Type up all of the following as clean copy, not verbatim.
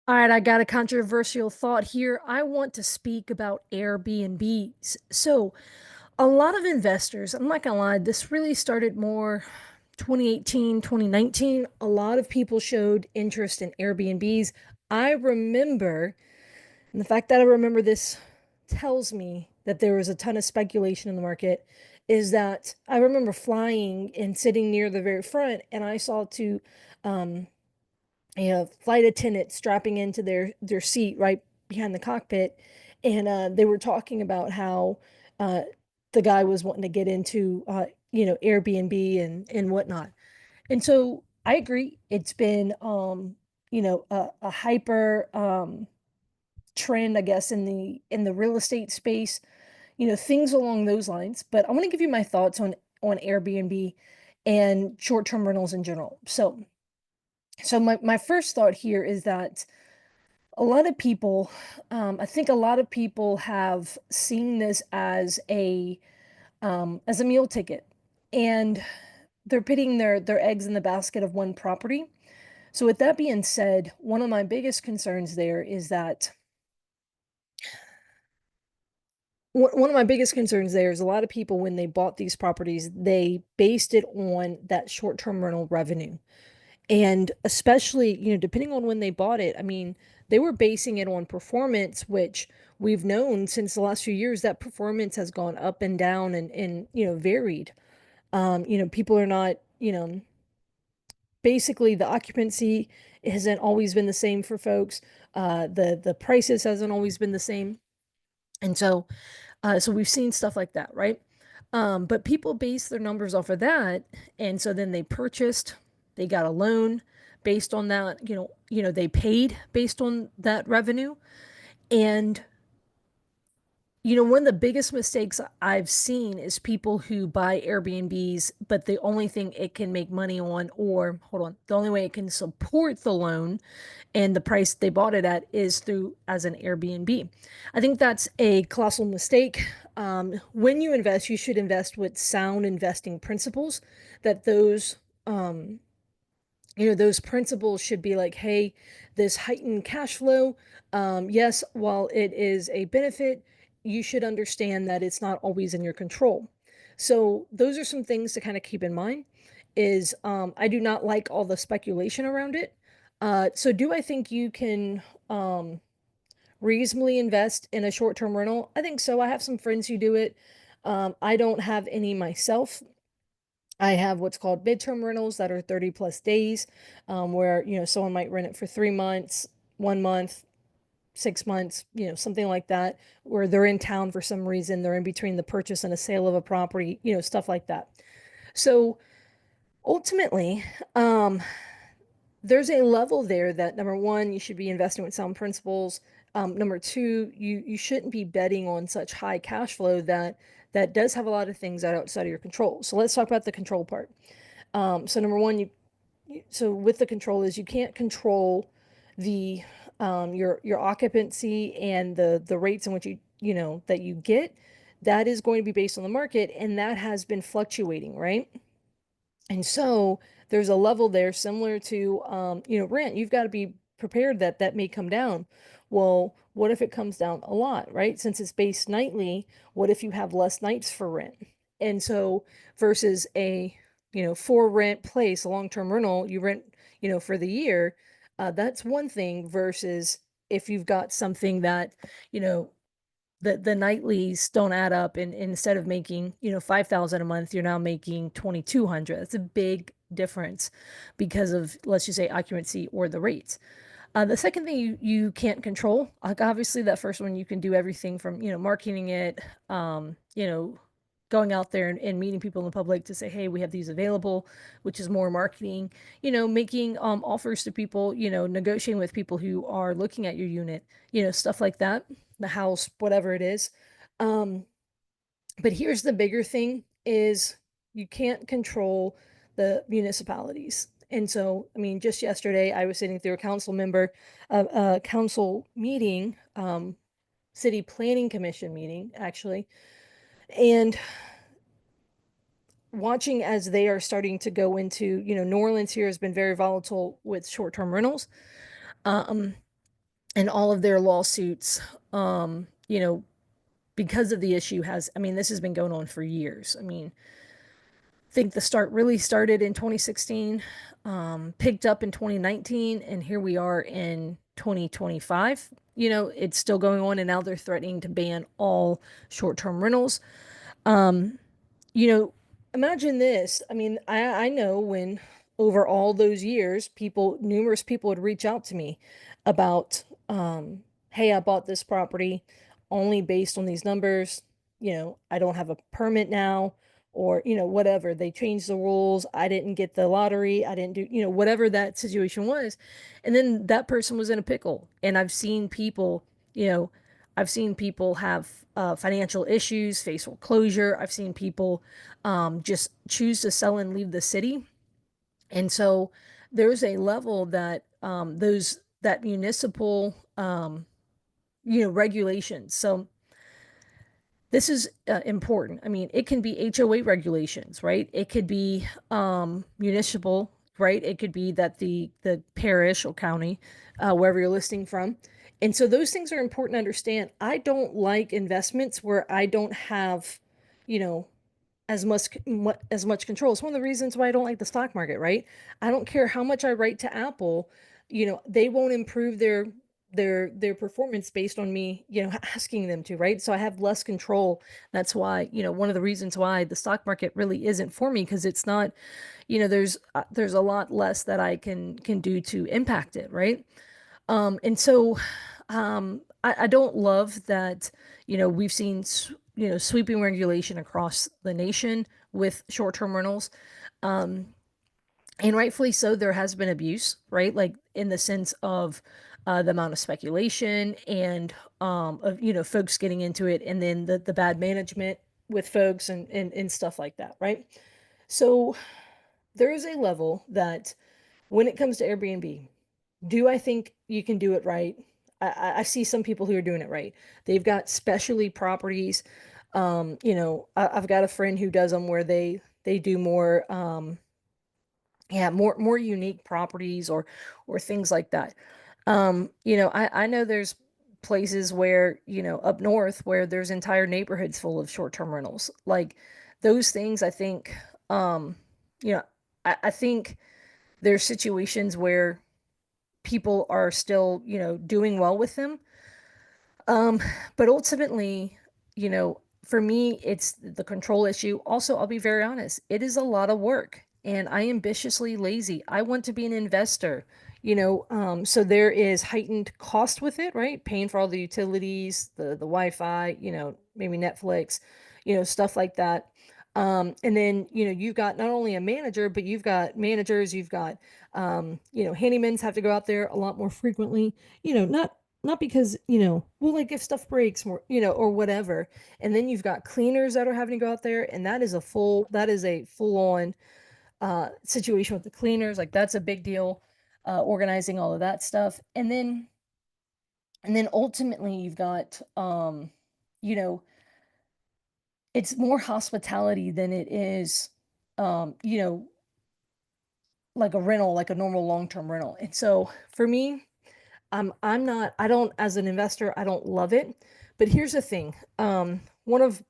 All right, I got a controversial thought here. I want to speak about Airbnbs. So, a lot of investors, I'm not gonna lie, this really started more 2018, 2019. A lot of people showed interest in Airbnbs. I remember, and the fact that I remember this tells me that there was a ton of speculation in the market, is that I remember flying and sitting near the very front, and I saw two um, flight attendant strapping into their seat right behind the cockpit, and they were talking about how uh, the guy was wanting to get into Airbnb and whatnot. And so I agree, it's been a hyper trend, I guess, in the real estate space, things along those lines. But I want to give you my thoughts on Airbnb and short-term rentals in general. So my first thought here is that a lot of people, I think a lot of people have seen this as a meal ticket, and they're putting their eggs in the basket of one property. So with that being said, one of my biggest concerns there is that one of my biggest concerns there is a lot of people, when they bought these properties, they based it on that short-term rental revenue. And especially, depending on when they bought it, I mean, they were basing it on performance, which we've known since the last few years that performance has gone up and down and varied. People are not, basically the occupancy hasn't always been the same for folks. The prices hasn't always been the same. And so we've seen stuff like that, right? But people base their numbers off of that, and so then they got a loan based on that. They paid based on that revenue, and one of the biggest mistakes I've seen is people who buy Airbnbs, but the only thing it can make money on, or hold on, the only way it can support the loan and the price they bought it at is through as an Airbnb. I think that's a colossal mistake. When you invest, you should invest with sound investing principles. That those principles should be like, hey, this heightened cash flow, yes, while it is a benefit, you should understand that it's not always in your control. So those are some things to kind of keep in mind. Is I do not like all the speculation around it. So do I think you can reasonably invest in a short-term rental? I think so. I have some friends who do it. I don't have any myself. I have what's called midterm rentals that are 30 plus days, where, someone might rent it for 3 months, 1 month, 6 months, something like that, where they're in town for some reason, they're in between the purchase and a sale of a property, stuff like that. So ultimately, um, there's a level there that, number one, you should be investing with sound principles. Number two, you shouldn't be betting on such high cash flow that does have a lot of things that are outside of your control. So let's talk about the control part. So number one, so with the control is you can't control the your occupancy and the rates in which that you get. That is going to be based on the market, and that has been fluctuating, right? And so there's a level there similar to rent. You've got to be prepared that that may come down. Well, what if it comes down a lot, right? Since it's based nightly, what if you have less nights for rent? And so versus a for rent place, a long-term rental, you rent for the year. That's one thing versus if you've got something that you know the nightlies don't add up, and instead of making 5,000 a month, you're now making 2,200. That's a big difference because of, let's just say, occupancy or the rates. The second thing you can't control, like obviously that first one you can do everything from marketing it, going out there and meeting people in the public to say, hey, we have these available, which is more marketing, making offers to people, negotiating with people who are looking at your unit, stuff like that, the house, whatever it is. Um, but here's the bigger thing is you can't control the municipalities. And so, I mean, just yesterday I was sitting through a council meeting, city planning commission meeting, actually, and watching as they are starting to go into, New Orleans here has been very volatile with short-term rentals. Um, and all of their lawsuits, you know, because of the issue has, I mean, this has been going on for years. I mean, I think the start really started in 2016, picked up in 2019, and here we are in 2025. You know, it's still going on, and now they're threatening to ban all short-term rentals. Um, you know, imagine this. I mean, I know when over all those years, numerous people would reach out to me about, hey, I bought this property only based on these numbers. You know, I don't have a permit now, or, you know, whatever. They changed the rules. I didn't get the lottery. I didn't do, you know, whatever that situation was. And then that person was in a pickle. And I've seen people, you know, I've seen people have financial issues, face foreclosure. I've seen people just choose to sell and leave the city. And so there's a level that that municipal you know, regulations. So this is important. I mean, it can be HOA regulations, right? It could be municipal, right? It could be that the parish or county, wherever you're listing from. And so those things are important to understand. I don't like investments where I don't have, you know, as much control. It's one of the reasons why I don't like the stock market, right? I don't care how much I write to Apple, you know, they won't improve their performance based on me, you know, asking them to, right? So I have less control. That's why, you know, one of the reasons why the stock market really isn't for me, because it's not, you know, there's a lot less that I can do to impact it, right? And so I don't love that, you know, we've seen, you know, sweeping regulation across the nation with short-term rentals. Um, and rightfully so, there has been abuse, right? Like in the sense of the amount of speculation and of, you know, folks getting into it, and then the bad management with folks and stuff like that, right? So there is a level that when it comes to Airbnb, do I think you can do it right? I see some people who are doing it right. They've got specialty properties. You know, I've got a friend who does them where they do more, yeah, more unique properties or things like that. You know, I know there's places where, you know, up north where there's entire neighborhoods full of short-term rentals. Like those things, I think, um, you know, I think there's situations where people are still, you know, doing well with them. Um, but ultimately, you know, for me, it's the control issue. Also, I'll be very honest, it is a lot of work and I am ambitiously lazy. I want to be an investor, you know, so there is heightened cost with it, right? Paying for all the utilities, the Wi-Fi, you know, maybe Netflix, you know, stuff like that. And then, you know, you've got not only a manager, but you've got managers, you've got, you know, handymans have to go out there a lot more frequently, you know, not because, you know, well, like if stuff breaks more, you know, or whatever. And then you've got cleaners that are having to go out there, and that is a full on situation with the cleaners. Like that's a big deal, organizing all of that stuff. And then ultimately you've got you know, it's more hospitality than it is you know, like a rental, like a normal long-term rental. And so for me, I'm not, I don't, as an investor, I don't love it. But here's the thing. One of,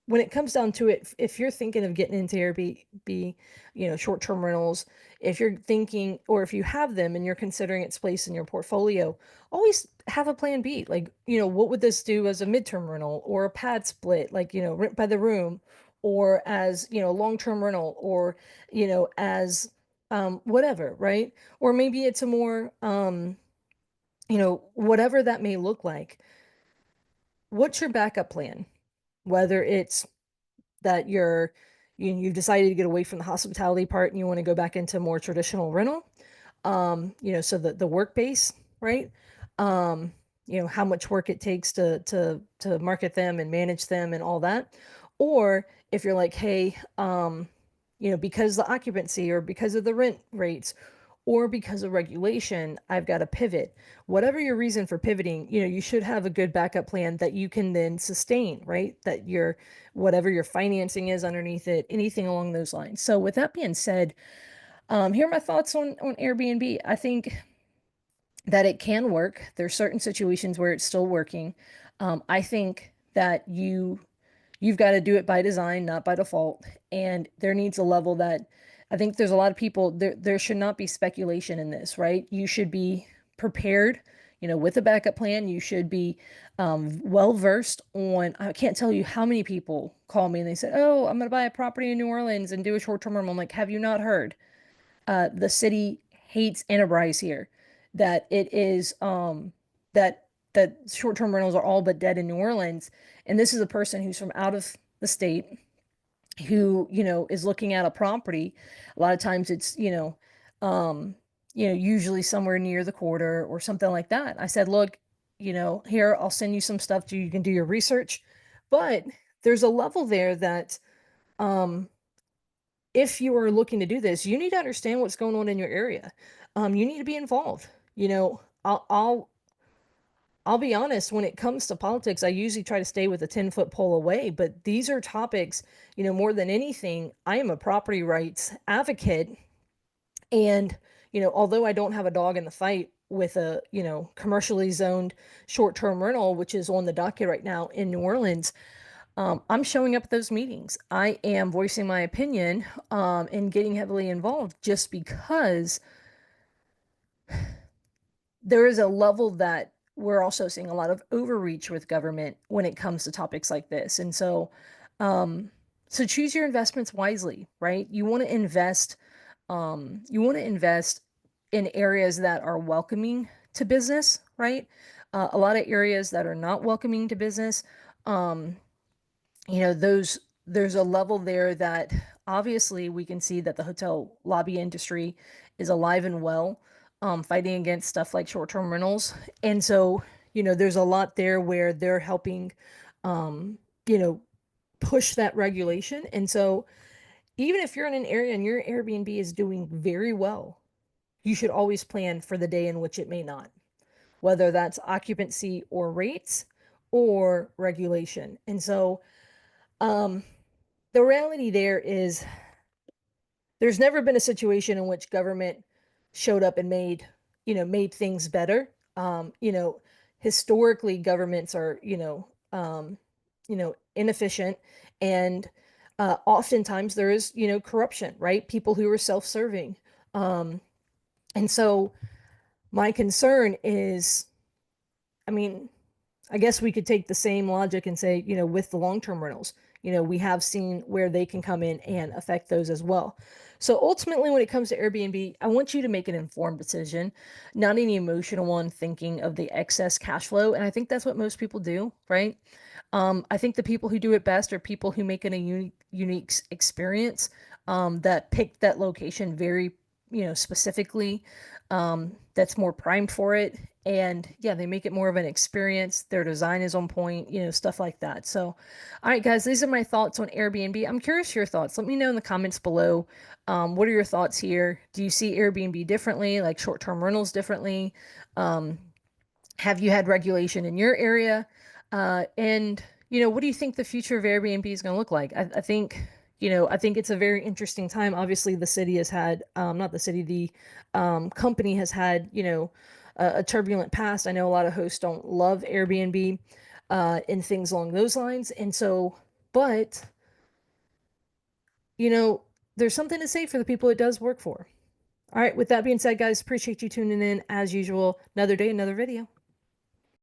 when it comes down to it, if you're thinking of getting into Airbnb, you know, short-term rentals, if you're thinking, or if you have them and you're considering its place in your portfolio, always have a plan B. Like, you know, what would this do as a midterm rental or a pad split, like, you know, rent by the room, or as, you know, long-term rental, or, you know, as whatever, right? Or maybe it's a more you know, whatever that may look like, what's your backup plan? Whether it's that you've decided to get away from the hospitality part and you want to go back into more traditional rental, you know, so the work base, right? Um, you know, how much work it takes to market them and manage them and all that. Or if you're like, hey, you know, because the occupancy or because of the rent rates or because of regulation, I've got to pivot. Whatever your reason for pivoting, you know, you should have a good backup plan that you can then sustain, right? That your whatever your financing is underneath it, anything along those lines. So with that being said, here are my thoughts on Airbnb. I think that it can work. There's certain situations where it's still working. I think that you've got to do it by design, not by default. And there needs a level that I think there's a lot of people there should not be speculation in this, right? You should be prepared, with a backup plan. You should be well versed on. I can't tell you how many people call me and they said, "Oh, I'm going to buy a property in New Orleans and do a short-term rental." I'm like, "Have you not heard? The city hates enterprise here. That it is that that short-term rentals are all but dead in New Orleans." And this is a person who's from out of the state who, is looking at a property. A lot of times it's, usually somewhere near the quarter or something like that. I said, "Look, here, I'll send you some stuff so you can do your research." But there's a level there that um if you are looking to do this, you need to understand what's going on in your area. You need to be involved. I'll be honest, when it comes to politics, I usually try to stay with a 10-foot pole away, but these are topics, more than anything, I am a property rights advocate. And, although I don't have a dog in the fight with a, commercially zoned short-term rental, which is on the docket right now in New Orleans, I'm showing up at those meetings. I am voicing my opinion, and getting heavily involved just because there is a level that we're also seeing a lot of overreach with government when it comes to topics like this. And um, so choose your investments wisely, right? You want to invest in areas that are welcoming to business, right? A lot of areas that are not welcoming to business, um, those there's a level there that obviously we can see that the hotel lobby industry is alive and well, fighting against stuff like short-term rentals. And so, there's a lot there where they're helping, um, you know, push that regulation. And so even if you're in an area and your Airbnb is doing very well, you should always plan for the day in which it may not, whether that's occupancy or rates or regulation. And so, um, the reality there is there's never been a situation in which government showed up and made things better. Historically governments are, inefficient, and oftentimes there is, corruption, right? People who are self-serving. Um, and so my concern is, I mean, I guess we could take the same logic and say, with the long-term rentals, we have seen where they can come in and affect those as well. So ultimately, when it comes to Airbnb, I want you to make an informed decision, not an emotional one, thinking of the excess cash flow. And I think that's what most people do, right? I think the people who do it best are people who make it a unique experience, that pick that location very, specifically, that's more primed for it. And yeah, they make it more of an experience. Their design is on point, stuff like that. So, all right, guys, these are my thoughts on Airbnb. I'm curious your thoughts. Let me know in the comments below. What are your thoughts here? Do you see Airbnb differently, like short-term rentals differently? Um, have you had regulation in your area? And what do you think the future of Airbnb is going to look like? I think, I think it's a very interesting time. Obviously, the city has had, not the city, the company has had, a turbulent past. I know a lot of hosts don't love Airbnb, and things along those lines. And so, but, you know, there's something to say for the people it does work for. All right, with that being said, guys, appreciate you tuning in as usual. Another day, another video.